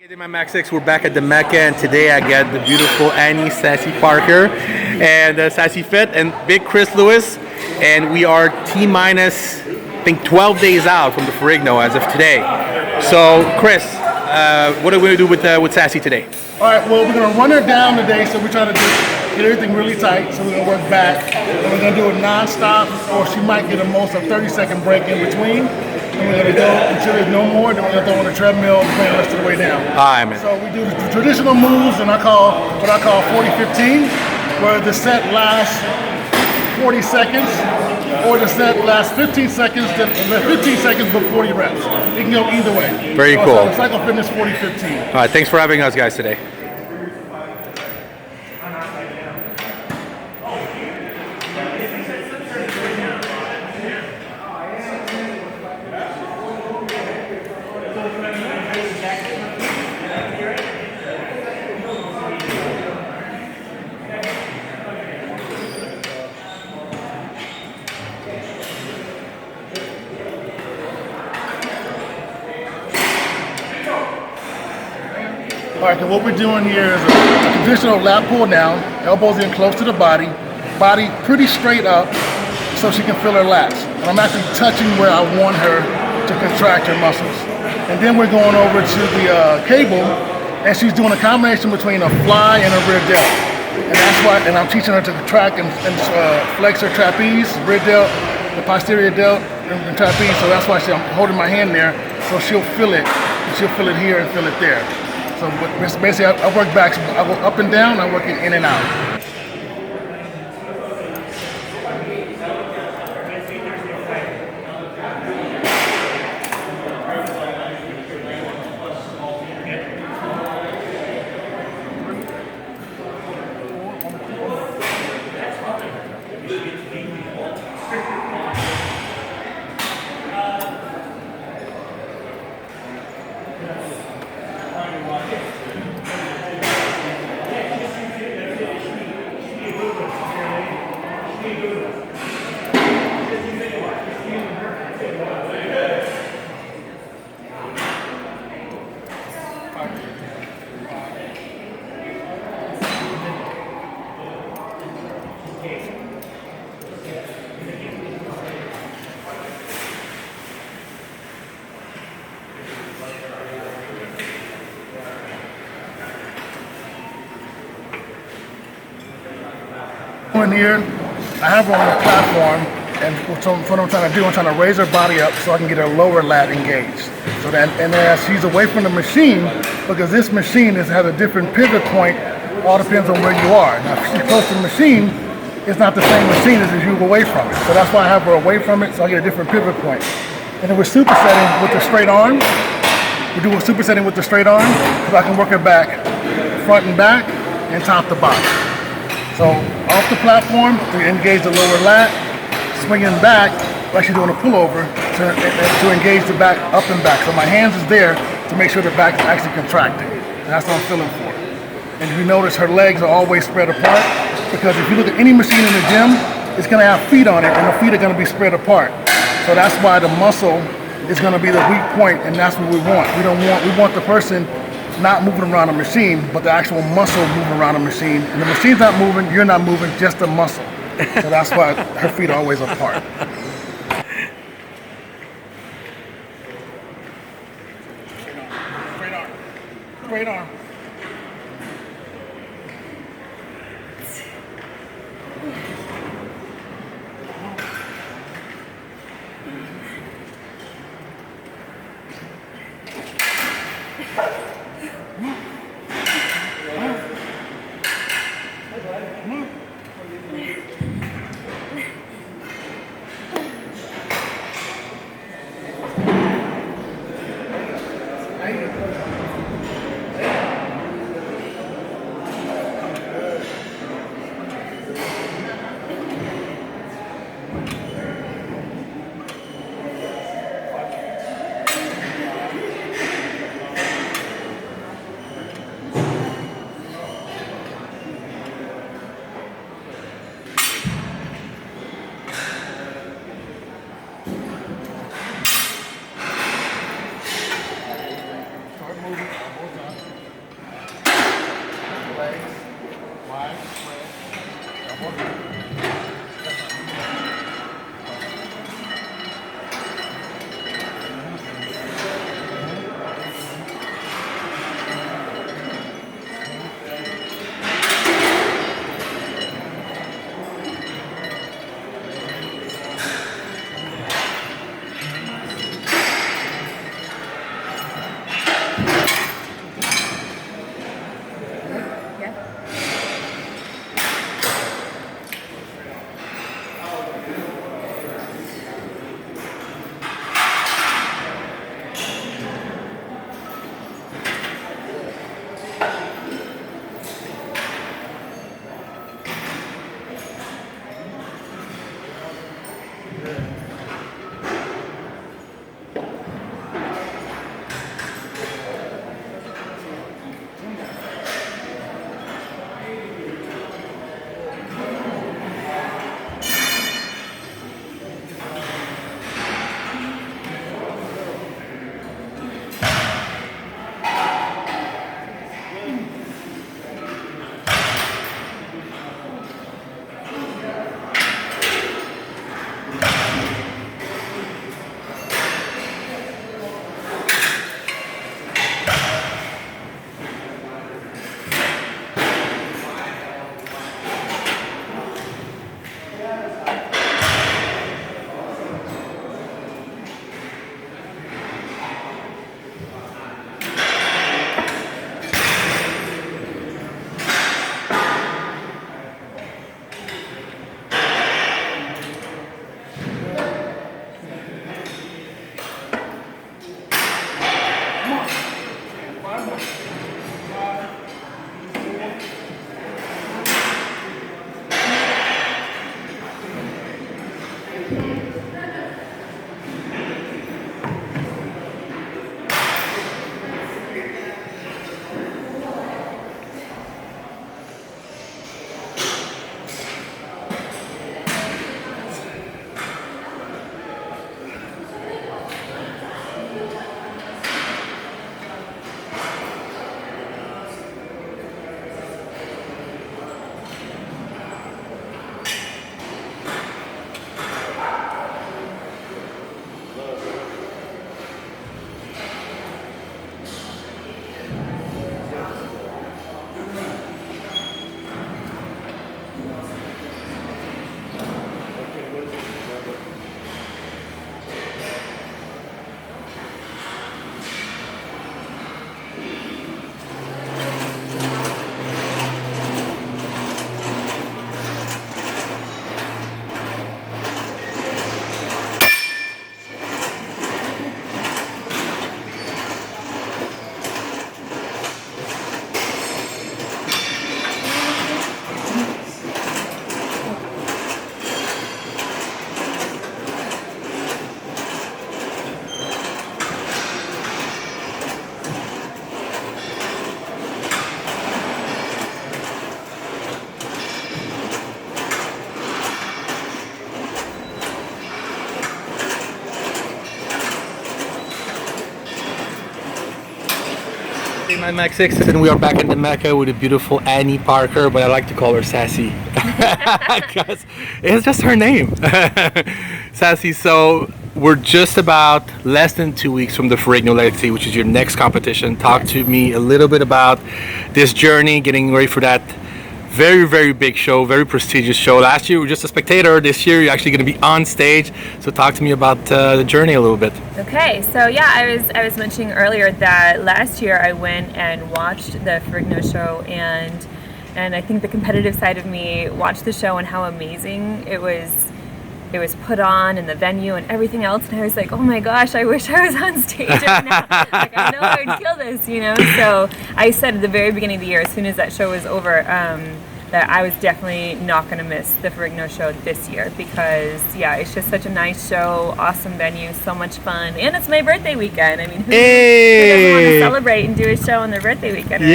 DaveMadMax, we're back at the Mecca, and today I got the beautiful Annie, Sassy Parker, and SassyFit, and Big Chris Lewis, and we are T-minus, I think, 12 days out from the Ferrigno as of today. So, Chris, what are we going to do with Sassy today? All right, well, we're going to run her down today, so we're trying to get everything really tight, so we're going to work back, and we're going to do it non-stop, or she might get a most of 30-second break in between. And we're going to go until there's no more, then we're going to throw on the treadmill and bring the rest of the way down. All right, man. So we do the traditional moves, and what I call 40-15, where the set lasts 40 seconds, or the set lasts 15 seconds, 15 seconds but 40 reps. It can go either way. Very cool. So Cycle Fitness 40-15. All right, thanks for having us guys today. All right, so what we're doing here is a traditional lat pull down, elbows in close to the body pretty straight up so she can feel her lats. And I'm actually touching where I want her to contract her muscles. And then we're going over to the cable, and she's doing a combination between a fly and a rear delt. And that's why, and I'm teaching her to contract and flex her trapeze, rear delt, the posterior delt, and trapeze. So that's why I'm holding my hand there, so she'll feel it. And she'll feel it here and feel it there. So basically, I work back. I go up and down. I work it in and out. In here, I have her on the platform, and what I'm trying to do, I'm trying to raise her body up so I can get her lower lat engaged. So that, and as she's away from the machine, because this machine has a different pivot point, all depends on where you are. Now, if she's close to the machine, it's not the same machine as if you go away from it. So that's why I have her away from it, so I get a different pivot point. And then we're supersetting with the straight arm. We do a supersetting with the straight arm, so I can work her back, front and back, and top to bottom. So off the platform to engage the lower lat, swinging back, we're actually doing a pullover to engage the back, up and back. So my hands is there to make sure the back is actually contracting. And that's what I'm feeling for. And if you notice, her legs are always spread apart, because if you look at any machine in the gym, it's gonna have feet on it, and the feet are gonna be spread apart. So that's why the muscle is gonna be the weak point, and that's what we want. We want the person not moving around a machine, but the actual muscle moving around a machine. And the machine's not moving, you're not moving, just the muscle. So that's why her feet are always apart. Straight arm. Straight arm. DaveMadMax 6, and we are back in the Mecca with a beautiful Annie Parker, but I like to call her Sassy because it's just her name. Sassy, so we're just about less than 2 weeks from the Ferrigno Legacy, which is your next competition. Talk to me a little bit about this journey, getting ready for that very, very big show, very prestigious show. Last year you were just a spectator. This year you're actually going to be on stage. So talk to me about the journey a little bit. Okay, so yeah, I was mentioning earlier that last year I went and watched the Ferrigno show, and I think the competitive side of me watched the show and how amazing it was put on, and the venue and everything else, and I was like, oh my gosh, I wish I was on stage right now. Like, I know I would kill this, you know. So I said at the very beginning of the year, as soon as that show was over, that I was definitely not going to miss the Ferrigno show this year, because yeah, it's just such a nice show, awesome venue, so much fun, and it's my birthday weekend. I mean, who doesn't want to celebrate and do a show on their birthday weekend, right?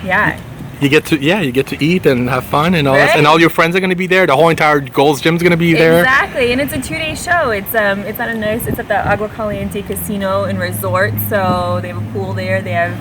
Yeah. You get to eat and have fun, and all that, and all your friends are going to be there. The whole entire Gold's Gym is going to be there. Exactly, and it's a 2-day show. It's at a nice. It's at the Agua Caliente Casino and Resort. So they have a pool there. They have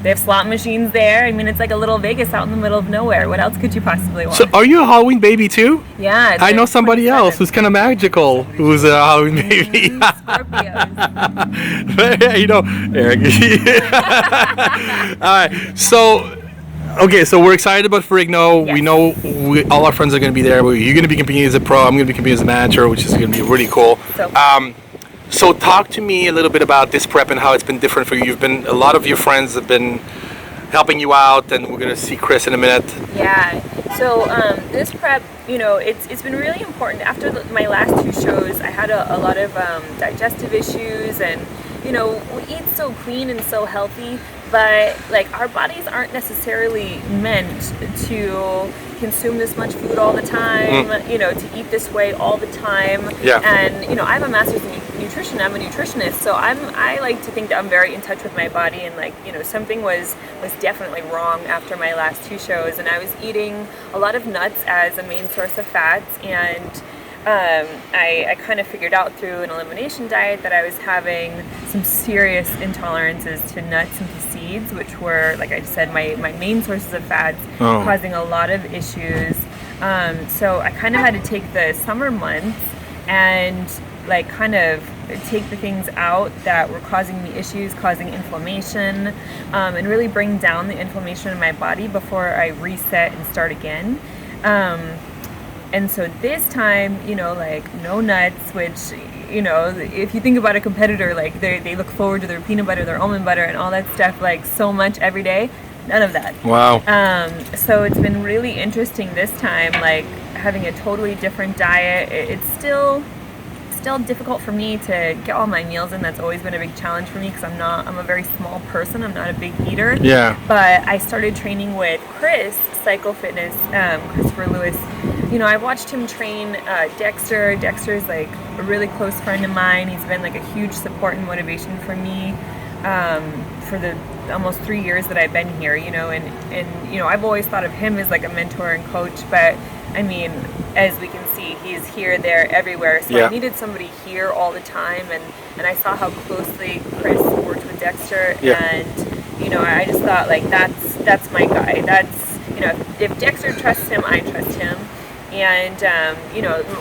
They have slot machines there. I mean, it's like a little Vegas out in the middle of nowhere. What else could you possibly want? So, are you a Halloween baby too? Yeah. I know somebody else who's kind of magical, who's a Halloween baby. Scorpios. You know, Eric. All right. So, okay, so we're excited about Ferrigno. Yes. We know all our friends are going to be there. You're going to be competing as a pro. I'm going to be competing as a manager, which is going to be really cool. So talk to me a little bit about this prep and how it's been different for you. A lot of your friends have been helping you out, and we're going to see Chris in a minute. Yeah. So this prep, it's been really important. After my last 2 shows, I had a lot of digestive issues, and we eat so clean and so healthy, but like our bodies aren't necessarily meant to consume this much food all the time, to eat this way all the time. Yeah. And I have a master's in nutrition. I'm a nutritionist, so I like to think that I'm very in touch with my body, and something was definitely wrong after my last 2 shows, and I was eating a lot of nuts as a main source of fats, and I kind of figured out through an elimination diet that I was having some serious intolerances to nuts and to seeds, which were, like I said, my main sources of fats, causing a lot of issues. So I kind of had to take the summer months and kind of take the things out that were causing me issues, causing inflammation, and really bring down the inflammation in my body before I reset and start again. And so this time, no nuts, which, if you think about a competitor, they look forward to their peanut butter, their almond butter, and all that stuff, so much every day. None of that. Wow. So it's been really interesting this time, having a totally different diet. It's still difficult for me to get all my meals in. That's always been a big challenge for me because I'm a very small person. I'm not a big eater. Yeah. But I started training with Chris, Cycle Fitness, Christopher Lewis. I watched him train Dexter. Dexter is a really close friend of mine. He's been a huge support and motivation for me for the almost 3 years that I've been here, and I've always thought of him as a mentor and coach, but I mean, as we can see, he's here, there, everywhere. So I needed somebody here all the time, and I saw how closely Chris worked with Dexter, and I just thought that's my guy. That's if Dexter trusts him, I trust him. And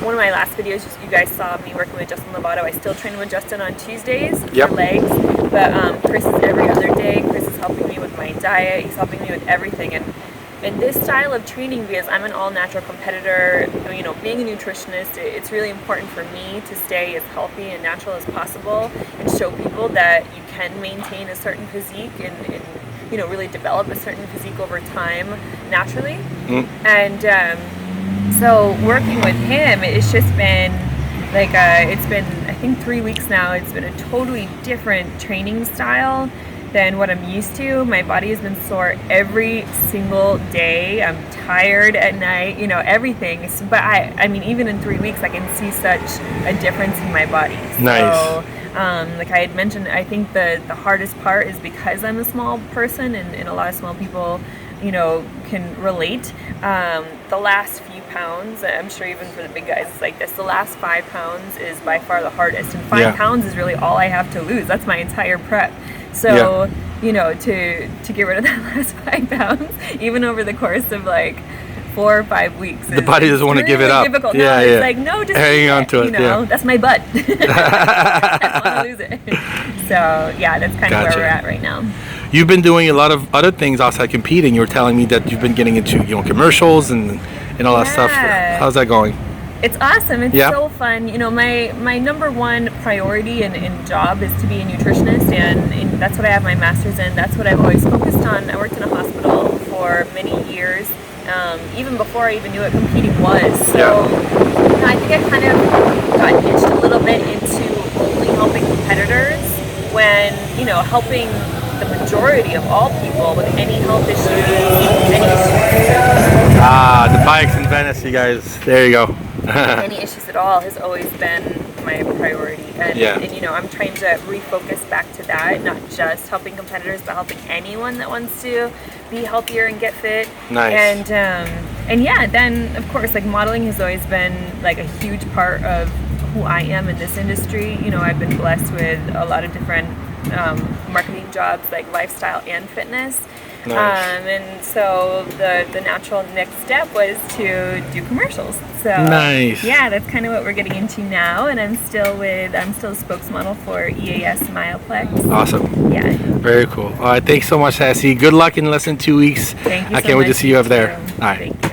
one of my last videos, you guys saw me working with Justin Lovato. I still train with Justin on Tuesdays for legs, but Chris is every other day. Chris is helping me with my diet. He's helping me with everything, and this style of training, because I'm an all-natural competitor, being a nutritionist, it's really important for me to stay as healthy and natural as possible and show people that you can maintain a certain physique and really develop a certain physique over time naturally. And so working with him, it's just been it's been, I think, 3 weeks now. It's been a totally different training style than what I'm used to. My body has been sore every single day. I'm tired at night, everything. But I mean, even in 3 weeks, I can see such a difference in my body. Nice. So, like I had mentioned, I think the hardest part is because I'm a small person, and a lot of small people, can relate. The last few pounds, I'm sure even for the big guys it's like this, the last 5 pounds is by far the hardest, and 5 pounds is really all I have to lose. That's my entire prep. So, to get rid of that last 5 pounds, even over the course of 4 or 5 weeks, the body doesn't want to give it up. Difficult. Yeah, It's no, just hang on to it. That's my butt. I don't want to lose it. So that's kind of where we're at right now. You've been doing a lot of other things outside competing. You were telling me that you've been getting into commercials and all that stuff. How's that going? It's awesome. It's so fun. My number one priority and job is to be a nutritionist, and that's what I have my master's in. That's what I've always focused on. I worked in a hospital for many years, even before I even knew what competing was. So I think I kind of got niched a little bit into only helping competitors when, helping the majority of all people with any health issues, any issues. The bikes in Venice, you guys. There you go. Any issues at all has always been my priority, and I'm trying to refocus back to that, not just helping competitors, but helping anyone that wants to be healthier and get fit. Nice. And then of course, modeling has always been a huge part of who I am in this industry. I've been blessed with a lot of different marketing jobs like lifestyle and fitness. Nice. And so the natural next step was to do commercials. So Nice. yeah, that's kind of what we're getting into now. And I'm still a spokesmodel for EAS Mileplex. Awesome. Yeah. Very cool. All right, thanks so much, Sassy. Good luck in less than 2 weeks. Thank you. I so can't wait to much, see you up there. too. All right. Thank you.